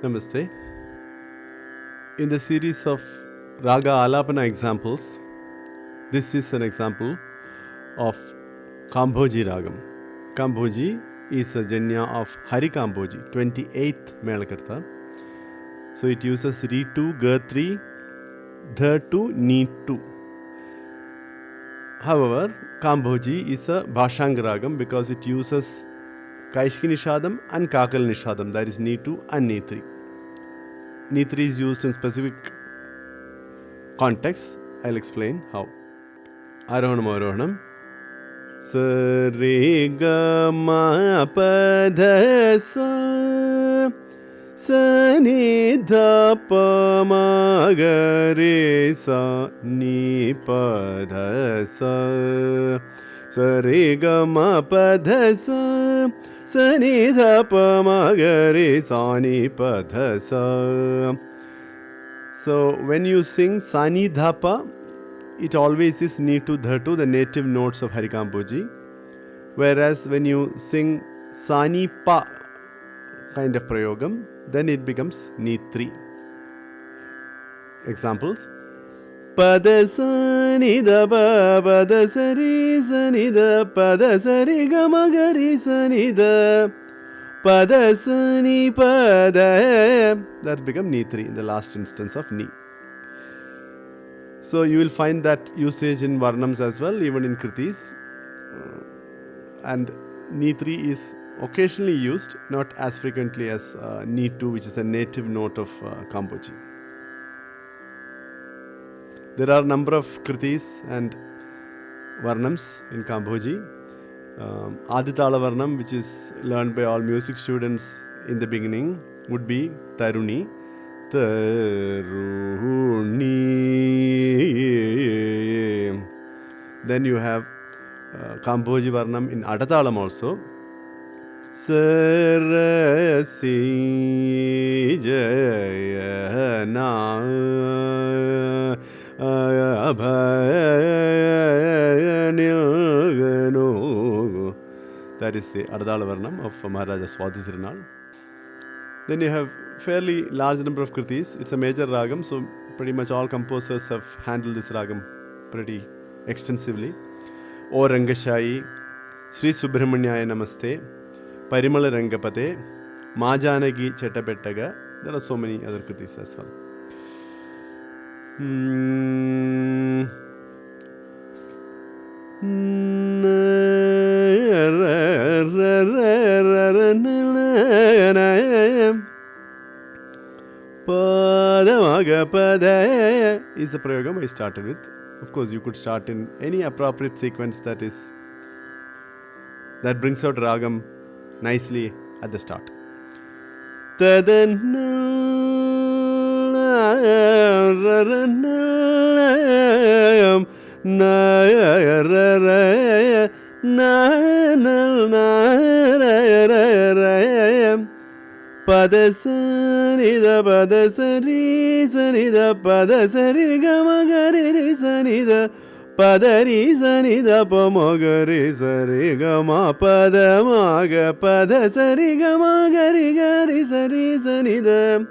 Namaste. In the series of Raga Alapana examples, this is an example of Kambhoji Ragam. Kambhoji is a janya of Hari Kambhoji, 28th Melakarta. So it uses Re2, Ga3, Dha2, Ni2. However, Kambhoji is a Bhashanga Ragam because it uses Kaishki Nishadam and Kakal Nishadam, that is Ni2 and Ni3. Ni3 is used in specific contexts. I'll explain how. Arohanam Arohanam. Sa re ga ma pa dha sa sa ni dha pa ma ga re sa ni pa dha sa sa re ga ma pa dha sa sa ni dha pa ma ga re sa ni pa dha sa. So when you sing sa ni dha pa, it always is ni to dha to, the native notes of Hari Kambhoji. Whereas when you sing sa ni pa kind of prayogam, then it becomes ni 3. Examples. Pada sa ni da pa pada sa ri sa ni da pada sa ri ga ma ga ri sa ni da pada sa ni pada. That become ni 3 in the last instance of ni. So you will find that usage in Varnams as well, even in Kritis. And ni 3 is occasionally used, not as frequently as ni 2, which is a native note of Kambhoji. There are a number of Kritis and Varnams in Kambhoji. Aditala Varnam, which is learned by all music students in the beginning, would be Taruni. Taruni. Then you have Kambhoji Varnam in Adatalam also. Sarasi Jayana Abhayanilganu. That is the Adadala Varnam of Maharaja Swadhi Tirunal. Then you have fairly large number of Kritis. It's a major ragam, so pretty much all composers have handled this ragam pretty extensively. O Rangashayi, Sri Subramanyaya Namaste, Parimala Rangapate, Majanagi Chetapettaga. There are so many other Kritis as well. Padamaga Pada is the prayogam I started with. Of course, you could start in any appropriate sequence that brings out ragam nicely at the start. Padasani da padasari sani da padasari gamagari ri sani da padari sani da pamagari sari gama padamaga padasari gamagari gari sari sani da